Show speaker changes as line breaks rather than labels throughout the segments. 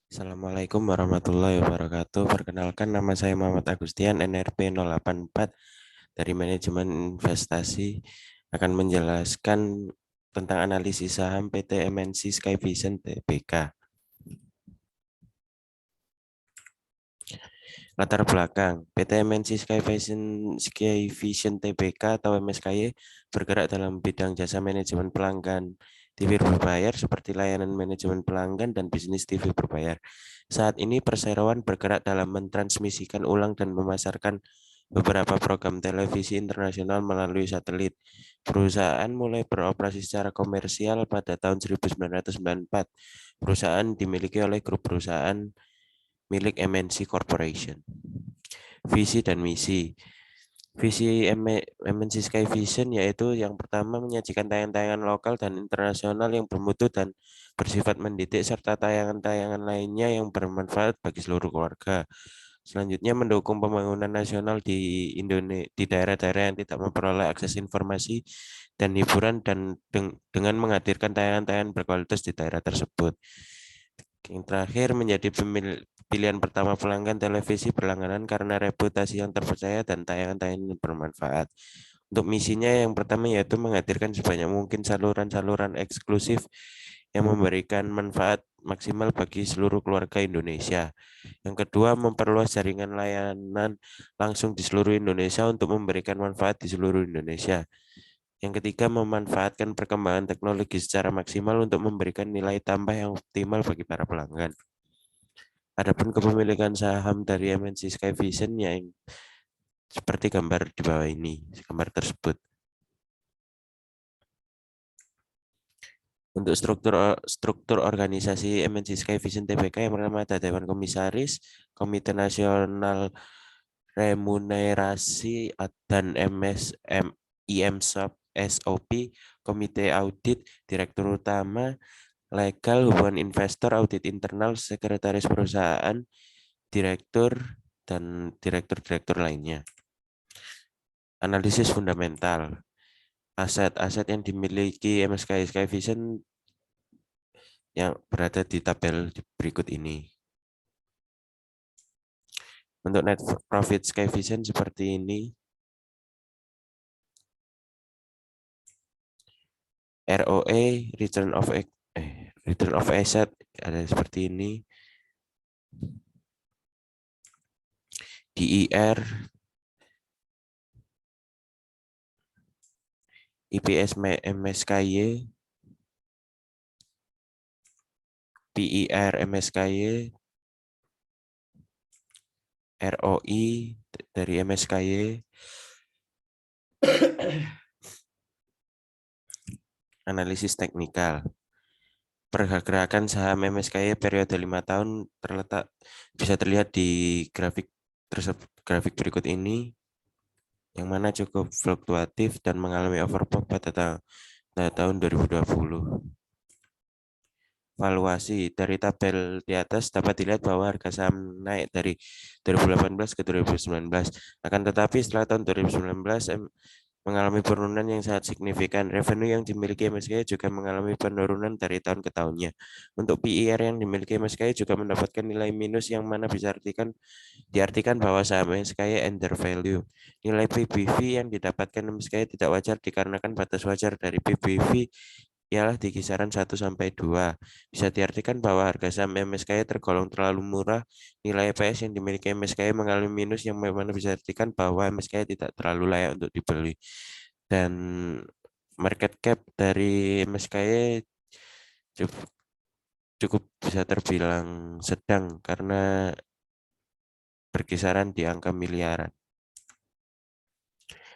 Assalamualaikum warahmatullahi wabarakatuh. Perkenalkan, nama saya Muhammad Agustian, NRP 084 dari Manajemen Investasi, akan menjelaskan tentang analisis saham PT MNC Sky Vision Tbk. Latar belakang, PT MNC Sky Vision Tbk atau MSKY bergerak dalam bidang jasa manajemen pelanggan TV berbayar seperti layanan manajemen pelanggan dan bisnis TV berbayar. Saat ini perseroan bergerak dalam mentransmisikan ulang dan memasarkan beberapa program televisi internasional melalui satelit. Perusahaan mulai beroperasi secara komersial pada tahun 1994. Perusahaan dimiliki oleh grup perusahaan milik MNC Corporation. Visi dan misi. Visi MNC Sky Vision yaitu yang pertama menyajikan tayangan-tayangan lokal dan internasional yang bermutu dan bersifat mendidik serta tayangan-tayangan lainnya yang bermanfaat bagi seluruh keluarga. Selanjutnya mendukung pembangunan nasional di Indonesia di daerah-daerah yang tidak memperoleh akses informasi dan hiburan dan dengan menghadirkan tayangan-tayangan berkualitas di daerah tersebut. Yang terakhir menjadi pilihan pertama pelanggan televisi berlangganan karena reputasi yang terpercaya dan tayangan-tayangan yang bermanfaat. Untuk misinya yang pertama yaitu menghadirkan sebanyak mungkin saluran-saluran eksklusif yang memberikan manfaat maksimal bagi seluruh keluarga Indonesia. Yang kedua, memperluas jaringan layanan langsung di seluruh Indonesia untuk memberikan manfaat di seluruh Indonesia. Yang ketiga, memanfaatkan perkembangan teknologi secara maksimal untuk memberikan nilai tambah yang optimal bagi para pelanggan. Adapun kepemilikan saham dari MNC Sky Vision yang seperti gambar di bawah ini, gambar tersebut. Untuk struktur organisasi MNC Sky Vision Tbk yang pertama ada Dewan Komisaris, Komite Nasional Remunerasi dan SOP, Komite Audit, Direktur Utama, Legal, Hubungan Investor, Audit Internal, Sekretaris Perusahaan, Direktur, dan Direktur-Direktur lainnya. Analisis fundamental. Aset-aset yang dimiliki MSKI Sky Vision yang berada di tabel berikut ini. Untuk net profit Sky Vision seperti ini. ROE, return of asset ada seperti ini. DER, IPS MSKY, PER MSKY, ROI dari MSKY, analisis teknikal. Pergerakan saham MSKY periode 5 tahun bisa terlihat di grafik berikut ini, yang mana cukup fluktuatif dan mengalami overbought pada tahun 2020. Valuasi dari tabel di atas dapat dilihat bahwa harga saham naik dari 2018 ke 2019. Akan tetapi setelah tahun 2019 mengalami penurunan yang sangat signifikan. Revenue yang dimiliki MSKY juga mengalami penurunan dari tahun ke tahunnya. Untuk PER yang dimiliki MSKY juga mendapatkan nilai minus yang mana bisa diartikan bahwa saham MSKY undervalue. Nilai PBV yang didapatkan MSKY tidak wajar dikarenakan batas wajar dari PBV ialah di kisaran 1-2. Bisa diartikan bahwa harga saham MSKY tergolong terlalu murah. Nilai EPS yang dimiliki MSKY mengalami minus yang mana bisa diartikan bahwa MSKY tidak terlalu layak untuk dibeli. Dan market cap dari MSKY cukup bisa terbilang sedang karena berkisaran di angka miliaran.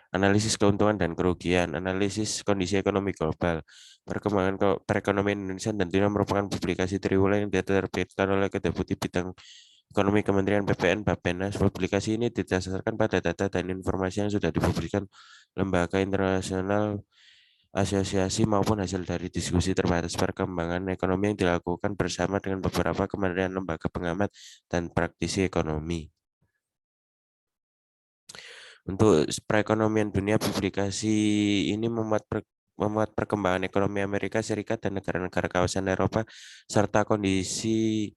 Analisis keuntungan dan kerugian, analisis kondisi ekonomi global. Perkembangan perekonomian Indonesia tentunya merupakan publikasi triwulan yang diterbitkan oleh Deputi Bidang Ekonomi Kementerian PPN Bappenas. Publikasi ini didasarkan pada data dan informasi yang sudah dipublikasikan lembaga internasional, asosiasi maupun hasil dari diskusi terbatas perkembangan ekonomi yang dilakukan bersama dengan beberapa kementerian, lembaga pengamat, dan praktisi ekonomi. Untuk perekonomian dunia, publikasi ini memuat perkembangan ekonomi Amerika Serikat dan negara-negara kawasan Eropa serta kondisi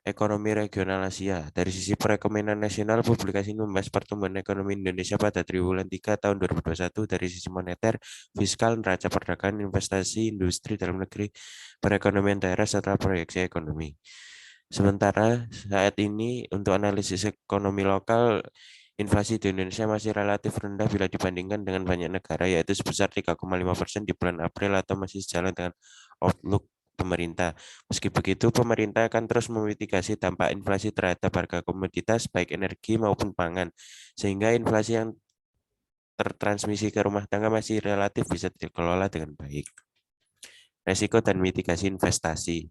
Ekonomi regional Asia. Dari sisi perekonomian nasional, publikasi ini membahas pertumbuhan ekonomi Indonesia pada triwulan 3 tahun 2021 dari sisi moneter, fiskal, neraca perdagangan, investasi, industri dalam negeri, perekonomian daerah, serta proyeksi ekonomi. Sementara saat ini untuk analisis ekonomi lokal, inflasi di Indonesia masih relatif rendah bila dibandingkan dengan banyak negara, yaitu sebesar 3,5% di bulan April atau masih sejalan dengan outlook pemerintah. Meski begitu, pemerintah akan terus memitigasi dampak inflasi terhadap harga komoditas, baik energi maupun pangan, sehingga inflasi yang tertransmisi ke rumah tangga masih relatif bisa dikelola dengan baik. Resiko dan mitigasi investasi.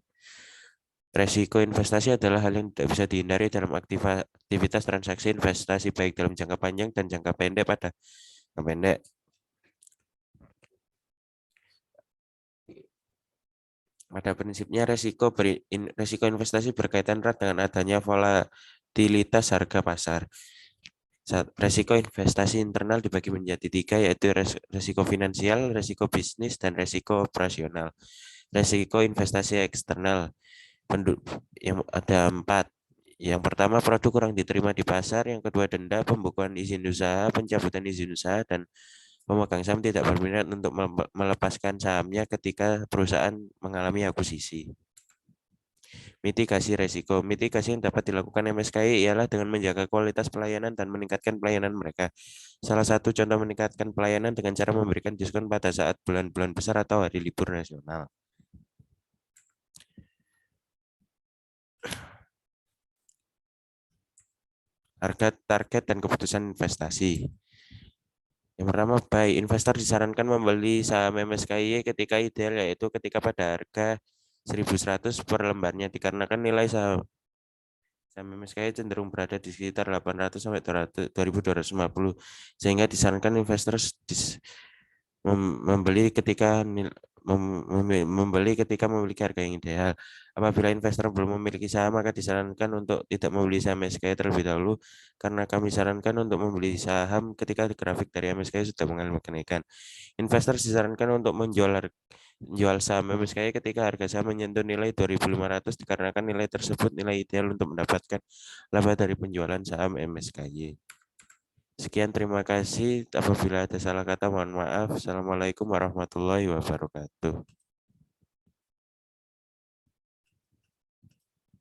Resiko investasi adalah hal yang tidak bisa dihindari dalam aktivitas transaksi investasi, baik dalam jangka panjang dan jangka pendek. Pada prinsipnya, resiko investasi berkaitan erat dengan adanya volatilitas harga pasar. Resiko investasi internal dibagi menjadi 3, yaitu resiko finansial, resiko bisnis, dan resiko operasional. Resiko investasi eksternal yang ada 4. Yang pertama, produk kurang diterima di pasar. Yang kedua, denda, pembukuan izin usaha, pencabutan izin usaha, dan pemegang saham tidak berminat untuk melepaskan sahamnya ketika perusahaan mengalami akuisisi. Mitigasi resiko. Mitigasi yang dapat dilakukan MSKI ialah dengan menjaga kualitas pelayanan dan meningkatkan pelayanan mereka. Salah satu contoh meningkatkan pelayanan dengan cara memberikan diskon pada saat bulan-bulan besar atau hari libur nasional. Harga target dan keputusan investasi. Yang pertama, buy. Investor disarankan membeli saham MSKY ketika ideal, yaitu ketika pada harga 1.100 per lembarnya, dikarenakan nilai saham MSKY cenderung berada di sekitar 800 sampai 2.250, sehingga disarankan investor membeli ketika memiliki harga yang ideal. Apabila investor belum memiliki saham, maka disarankan untuk tidak membeli saham MSKY terlebih dahulu, karena kami sarankan untuk membeli saham ketika grafik dari MSKY sudah mengalami kenaikan. Investor disarankan untuk menjual saham MSKY ketika harga saham menyentuh nilai 2.500, dikarenakan nilai tersebut nilai ideal untuk mendapatkan laba dari penjualan saham MSKY. Sekian, terima kasih. Apabila ada salah kata, mohon maaf. Assalamualaikum warahmatullahi wabarakatuh.